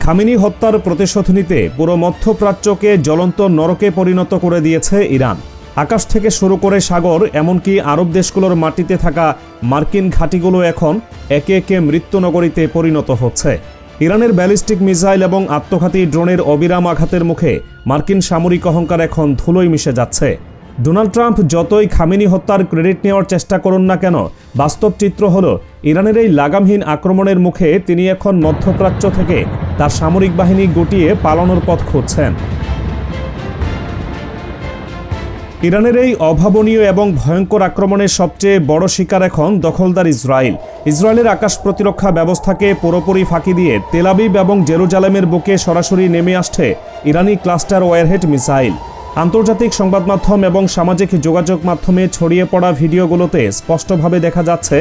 Khamenei হত্যার প্রতিশোধ নিতে পুরো মধ্যপ্রাচ্যকে জ্বলন্ত নরকে পরিণত করে দিয়েছে ইরান। আকাশ থেকে শুরু করে সাগর, এমনকি আরব দেশগুলোর মাটিতে থাকা মার্কিন ঘাঁটিগুলো এখন একে একে মৃত্যুনগরীতে পরিণত হচ্ছে। ইরানের ব্যালিস্টিক মিসাইল এবং আত্মঘাতী ড্রোনের অবিরাম আঘাতের মুখে মার্কিন সামরিক অহংকার এখন ধুলোয় মিশে যাচ্ছে। ডোনাল্ড ট্রাম্প যতই খামেনি হত্যার ক্রেডিট নেওয়ার চেষ্টা করুন না কেন, বাস্তব চিত্র হল ইরানের এই লাগামহীন আক্রমণের মুখে তিনি এখন মধ্যপ্রাচ্য থেকে তার সামরিক বাহিনী গুটিয়ে পালানোর পথ খুঁজছেন। ইরানের এই অভাবনীয় এবং ভয়ঙ্কর আক্রমণের সবচেয়ে বড় শিকার এখন দখলদার ইসরায়েল। ইসরায়েলের আকাশ প্রতিরক্ষা ব্যবস্থাকে পুরোপুরি ফাঁকি দিয়ে তেল আবিব এবং জেরুজালেমের বুকে সরাসরি নেমে আসছে ইরানি ক্লাস্টার ওয়ারহেড মিসাইল। আন্তর্জাতিক সংবাদ মাধ্যম এবং সামাজিক যোগাযোগ মাধ্যমে ছড়িয়ে পড়া ভিডিওগুলোতে স্পষ্টভাবে দেখা যাচ্ছে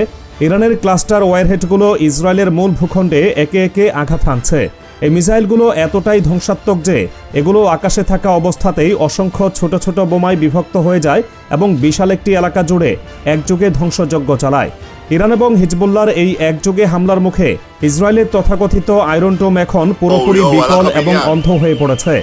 ইরানের ক্লাস্টার ওয়ারহেডগুলো ইসরায়েলের মূল ভূখণ্ডে একে একে আঘাত হানছে। এই মিসাইলগুলো এতটাই ধ্বংসাত্মক যে এগুলো আকাশে থাকা অবস্থাতেই অসংখ্য ছোট ছোট বোমায় বিভক্ত হয়ে যায় এবং বিশাল একটি এলাকা জুড়ে একযোগে ধ্বংসযজ্ঞ চালায়। ইরান এবং হিজবুল্লাহর এই একযোগে হামলার মুখে ইসরায়েলের তথাকথিত আয়রন ডোম এখন পুরোপুরি বিফল এবং অন্ধ হয়ে পড়েছে।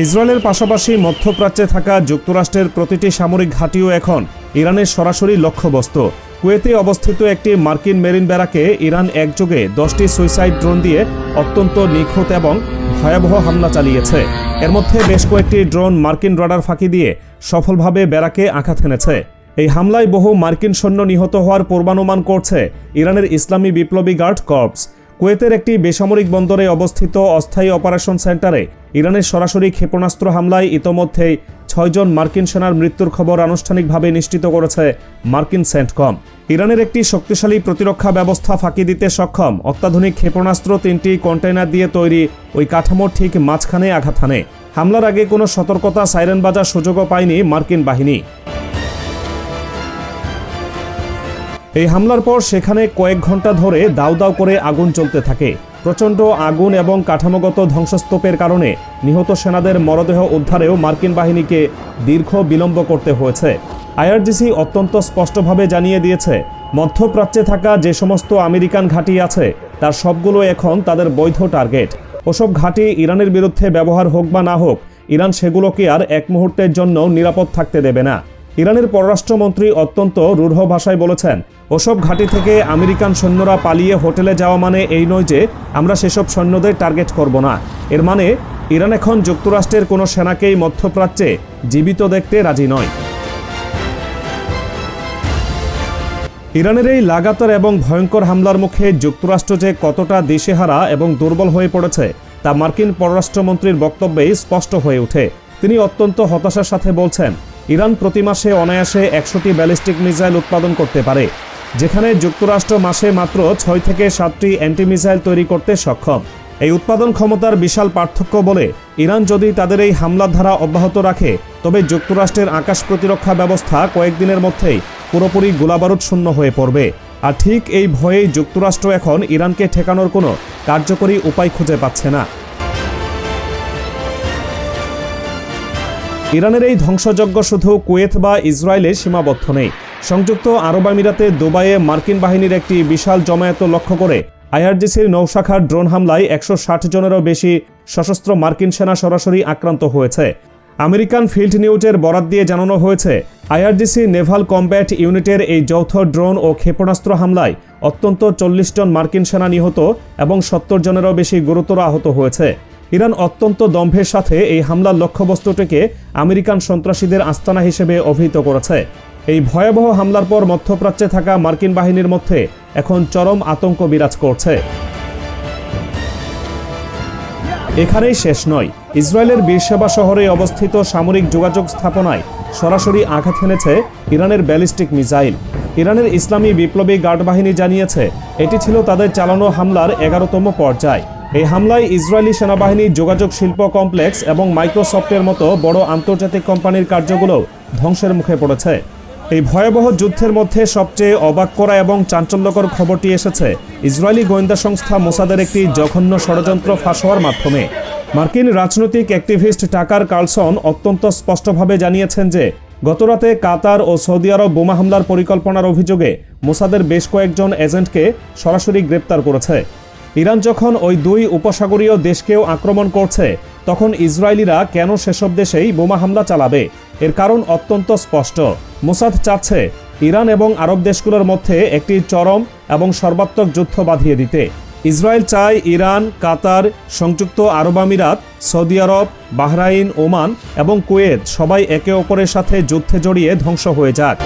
ইসরায়েলের পাশাপাশি মধ্যপ্রাচ্যে থাকা যুক্তরাষ্ট্রের প্রতিটি সামরিক ঘাঁটিও এখন ইরানের সরাসরি লক্ষ্যবস্তু। কুয়েতে অবস্থিত একটি মার্কিন মেরিন ব্যারাকে ইরান একযোগে 10টি সুইসাইড ড্রোন দিয়ে অত্যন্ত নিখুঁত এবং ভয়াবহ হামলা চালিয়েছে। এর মধ্যে বেশ কয়েকটি ড্রোন মার্কিন রাডার ফাঁকি দিয়ে সফলভাবে ব্যারাকে আঘাত হেনেছে। এই হামলায় বহু মার্কিন সৈন্য নিহত হওয়ার পূর্বানুমান করছে ইরানের ইসলামী বিপ্লবী গার্ড কর্পস। কুয়েতের একটি বেসামরিক বন্দরে অবস্থিত অস্থায়ী অপারেশন সেন্টারে ইরানের সরাসরি ক্ষেপণাস্ত্র হামলায় ইতোমধ্যেই 6 জন মার্কিন সেনার মৃত্যুর খবর আনুষ্ঠানিকভাবে নিশ্চিত করেছে মার্কিন সেন্টকম। ইরানের একটি শক্তিশালী প্রতিরক্ষা ব্যবস্থা ফাঁকি দিতে সক্ষম অত্যাধুনিক ক্ষেপণাস্ত্র 3টি কন্টেইনার দিয়ে তৈরি ওই কাঠামোর ঠিক মাঝখানে আঘাত হানে। হামলার আগে কোনো সতর্কতা সাইরেন বাজার সুযোগও পায়নি মার্কিন বাহিনী। এই হামলার পর সেখানে কয়েক ঘন্টা ধরে দাউ দাউ করে আগুন জ্বলতে থাকে। প্রচণ্ড আগুন এবং কাঠামোগত ধ্বংসস্তূপের কারণে নিহত সেনাদের মরদেহ উদ্ধারেও মার্কিন বাহিনীকে দীর্ঘ বিলম্ব করতে হয়েছে। আইআরজিসি অত্যন্ত স্পষ্টভাবে জানিয়ে দিয়েছে, মধ্যপ্রাচ্যে থাকা যে সমস্ত আমেরিকান ঘাঁটি আছে তার সবগুলো এখন তাদের বৈধ টার্গেট। ওসব ঘাঁটি ইরানের বিরুদ্ধে ব্যবহার হোক বা না হোক, ইরান সেগুলোকে আর এক মুহূর্তের জন্য নিরাপদ থাকতে দেবে না। ইরানের পররাষ্ট্রমন্ত্রী অত্যন্ত রূঢ় ভাষায় বলেছেন, ওসব ঘাঁটি থেকে আমেরিকান সৈন্যরা পালিয়ে হোটেলে যাওয়া মানে এই নয় যে আমরা সেসব সৈন্যদের টার্গেট করব না। এর মানে ইরান এখন যুক্তরাষ্ট্রের কোনো সেনাকেই মধ্যপ্রাচ্যে জীবিত দেখতে রাজি নয়। ইরানের এই লাগাতার এবং ভয়ঙ্কর হামলার মুখে যুক্তরাষ্ট্র যে কতটা দিশেহারা এবং দুর্বল হয়ে পড়েছে তা মার্কিন পররাষ্ট্রমন্ত্রীর বক্তব্যেই স্পষ্ট হয়ে ওঠে। তিনি অত্যন্ত হতাশার সাথে বলছেন, ইরান প্রতি মাসে অনায়াসে 100টি ব্যালিস্টিক মিসাইল উৎপাদন করতে পারে, যেখানে যুক্তরাষ্ট্র মাসে মাত্র 6 থেকে 7টি অ্যান্টি মিসাইল তৈরি করতে সক্ষম। এই উৎপাদন ক্ষমতার বিশাল পার্থক্য বলে ইরান যদি তাদের এই হামলার ধারা অব্যাহত রাখে, তবে যুক্তরাষ্ট্রের আকাশ প্রতিরক্ষা ব্যবস্থা কয়েকদিনের মধ্যেই পুরোপুরি গোলাবারুদ শূন্য হয়ে পড়বে। আর ঠিক এই ভয়েই যুক্তরাষ্ট্র এখন ইরানকে ঠেকানোর কোনো কার্যকরী উপায় খুঁজে পাচ্ছে না। ইরানের এই ধ্বংসযজ্ঞ শুধু কুয়েত বা ইসরায়েলে সীমাবদ্ধ নেই। সংযুক্ত আরব আমিরাতে দুবাইয়ে মার্কিন বাহিনীর একটি বিশাল জমায়েত লক্ষ্য করে আইআরজিসির নৌশাখার ড্রোন হামলায় 160 জনেরও বেশি সশস্ত্র মার্কিন সেনা সরাসরি আক্রান্ত হয়েছে। আমেরিকান ফিল্ড নিউজের বরাত দিয়ে জানানো হয়েছে, আইআরজিসি নেভাল কমব্যাট ইউনিটের এই যৌথ ড্রোন ও ক্ষেপণাস্ত্র হামলায় অত্যন্ত 40 জন মার্কিন সেনা নিহত এবং 70 জনেরও বেশি গুরুতর আহত হয়েছে। ইরান অত্যন্ত দম্ভের সাথে এই হামলার লক্ষ্যবস্তুটিকে আমেরিকান সন্ত্রাসীদের আস্তানা হিসেবে অভিহিত করেছে। এই ভয়াবহ হামলার পর মধ্যপ্রাচ্যে থাকা মার্কিন বাহিনীর মধ্যে এখন চরম আতঙ্ক বিরাজ করছে। এখানেই শেষ নয়, ইসরায়েলের বীরশেবা শহরে অবস্থিত সামরিক যোগাযোগ স্থাপনায় সরাসরি আঘাত হেনেছে ইরানের ব্যালিস্টিক মিসাইল। ইরানের ইসলামী বিপ্লবী গার্ড বাহিনী জানিয়েছে, এটি ছিল তাদের চালানো হামলার 11তম পর্যায়। এই হামলায় ইসরায়েলি সেনাবাহিনী যোগাযোগ শিল্প কমপ্লেক্স এবং মাইক্রোসফটের মতো বড় আন্তর্জাতিক কোম্পানির কার্যগুলো ধ্বংসের মুখে পড়েছে। এই ভয়াবহ যুদ্ধের মধ্যে সবচেয়ে অবাক করা এবং চাঞ্চল্যকর খবরটি এসেছে ইসরায়েলি গোয়েন্দা সংস্থা মোসাদের একটি জঘন্য ষড়যন্ত্র ফাঁস হওয়ার মাধ্যমে। মার্কিন রাজনৈতিক অ্যাক্টিভিস্ট টাকার কার্লসন অত্যন্ত স্পষ্টভাবে জানিয়েছেন যে গতরাতে কাতার ও সৌদি আরব বোমা হামলার পরিকল্পনার অভিযোগে মোসাদের বেশ কয়েকজন এজেন্টকে সরাসরি গ্রেপ্তার করেছে। ইরান যখন ওই দুই উপসাগরীয় দেশকেও আক্রমণ করছে, তখন ইসরায়েলিরা কেন সেসব দেশেই বোমা হামলা চালাবে? এর কারণ অত্যন্ত স্পষ্ট। মোসাদ চাচ্ছে ইরান এবং আরব দেশগুলোর মধ্যে একটি চরম এবং সর্বাত্মক যুদ্ধ বাঁধিয়ে দিতে। ইসরায়েল চায় ইরান, কাতার, সংযুক্ত আরব আমিরাত, সৌদি আরব, বাহরাইন, ওমান এবং কুয়েত সবাই একে অপরের সাথে যুদ্ধে জড়িয়ে ধ্বংস হয়ে যাক।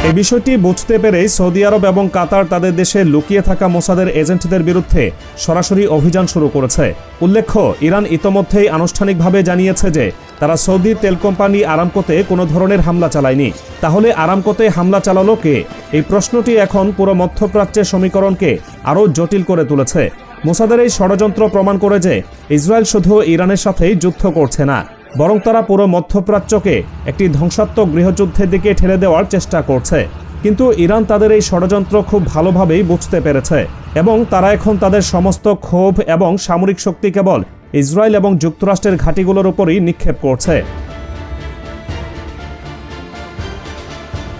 এই বিষয়টি বুঝতে পেরেই সৌদি আরব এবং কাতার তাদের দেশে লুকিয়ে থাকা মোসাদের এজেন্টদের বিরুদ্ধে সরাসরি অভিযান শুরু করেছে। উল্লেখ্য, ইরান ইতোমধ্যেই আনুষ্ঠানিকভাবে জানিয়েছে যে তারা সৌদি তেল কোম্পানি আরামকোতে কোনো ধরনের হামলা চালায়নি। তাহলে আরামকোতে হামলা চালালো কে? এই প্রশ্নটি এখন পুরো মধ্যপ্রাচ্যের সমীকরণকে আরও জটিল করে তুলেছে। মোসাদের এই ষড়যন্ত্র প্রমাণ করে যে ইসরায়েল শুধু ইরানের সাথেই যুদ্ধ করছে না, বরং তারা পুরো মধ্যপ্রাচ্যকে একটি ধ্বংসাত্মক গৃহযুদ্ধের দিকে ঠেলে দেওয়ার চেষ্টা করছে। কিন্তু ইরান তাদের এই ষড়যন্ত্র খুব ভালোভাবেই বুঝতে পেরেছে এবং তারা এখন তাদের সমস্ত ক্ষোভ এবং সামরিক শক্তি কেবল ইসরায়েল এবং যুক্তরাষ্ট্রের ঘাঁটিগুলোর উপরই নিক্ষেপ করছে।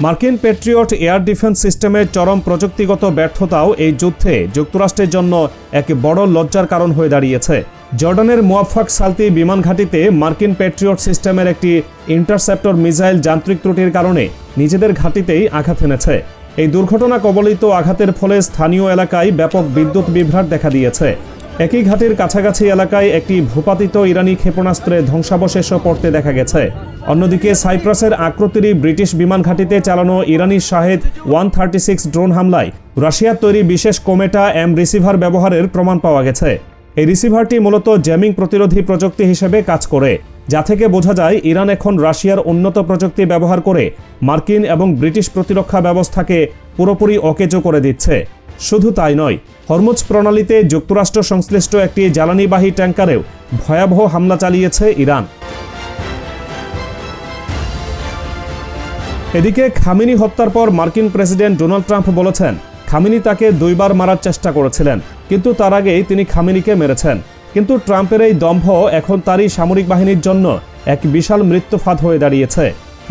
মার্কিন প্যাট্রিয়ট এয়ার ডিফেন্স সিস্টেমের চরম প্রযুক্তিগত ব্যর্থতাও এই যুদ্ধে যুক্তরাষ্ট্রের জন্য এক বড় লজ্জার কারণ হয়ে দাঁড়িয়েছে। জর্ডানের মুয়াফাক সালতি বিমান ঘাঁটিতে মার্কিন প্যাট্রিয়ট সিস্টেমের একটি ইন্টারসেপ্টর মিসাইল যান্ত্রিক ত্রুটির কারণে নিজেদের ঘাঁটিতেই আঘাত এনেছে। এই দুর্ঘটনা কবলিত আঘাতের ফলে স্থানীয় এলাকায় ব্যাপক বিদ্যুৎ বিভ্রাট দেখা দিয়েছে। একই ঘাটির কাছাকাছি এলাকায় একটি ভূপাতিত ইরানি ক্ষেপণাস্ত্রের ধ্বংসাবশেষও পড়তে দেখা গেছে। অন্যদিকে সাইপ্রাসের আকৃতির ব্রিটিশ বিমান ঘাঁটিতে চালানো ইরানি শাহেদ 136 ড্রোন হামলায় রাশিয়ার তৈরি বিশেষ কোমেটা এম রিসিভার ব্যবহারের প্রমাণ পাওয়া গেছে। এই রিসিভারটি মূলত জ্যামিং প্রতিরোধী প্রযুক্তি হিসেবে কাজ করে, যা থেকে বোঝা যায় ইরান এখন রাশিয়ার উন্নত প্রযুক্তি ব্যবহার করে মার্কিন এবং ব্রিটিশ প্রতিরক্ষা ব্যবস্থাকে পুরোপুরি অকেজো করে দিচ্ছে। শুধু তাই নয়, হরমুজ প্রণালীতে যুক্তরাষ্ট্র সংশ্লিষ্ট একটি জ্বালানিবাহী ট্যাঙ্কারেও ভয়াবহ হামলা চালিয়েছে ইরান। এদিকে খামেনি হত্যার পর মার্কিন প্রেসিডেন্ট ডোনাল্ড ট্রাম্প বলেছেন খামেনি তাকে 2 বার মারার চেষ্টা করেছিলেন, কিন্তু তার আগেই তিনি খামেনিকে মেরেছেন। কিন্তু ট্রাম্পের এই দম্ভ এখন তারই সামরিক বাহিনীর জন্য এক বিশাল মৃত্যুফাঁদ হয়ে দাঁড়িয়েছে।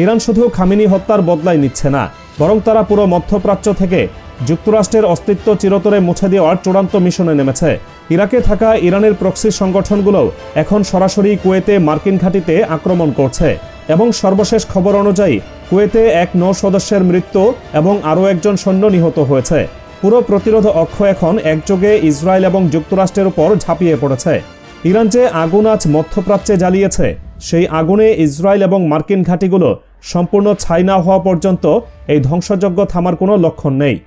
ইরান শুধু খামেনি হত্যার বদলাই নিচ্ছে না, বরং তারা পুরো মধ্যপ্রাচ্য থেকে যুক্তরাষ্ট্রের অস্তিত্ব চিরতরে মুছে দেওয়ার চূড়ান্ত মিশনে নেমেছে। ইরাকে থাকা ইরানের প্রক্সি সংগঠনগুলোও এখন সরাসরি কুয়েতে মার্কিন ঘাঁটিতে আক্রমণ করছে এবং সর্বশেষ খবর অনুযায়ী কুয়েতে এক নৌ সদস্যের মৃত্যু এবং আরও একজন সৈন্য নিহত হয়েছে। পুরো প্রতিরোধ অক্ষ এখন একযোগে ইসরায়েল এবং যুক্তরাষ্ট্রের উপর ঝাঁপিয়ে পড়েছে। ইরান যে আগুন আজ মধ্যপ্রাচ্যে জ্বালিয়েছে, সেই আগুনে ইসরায়েল এবং মার্কিন ঘাঁটিগুলো সম্পূর্ণ ছাই না হওয়া পর্যন্ত এই ধ্বংসযজ্ঞ থামার কোনো লক্ষণ নেই।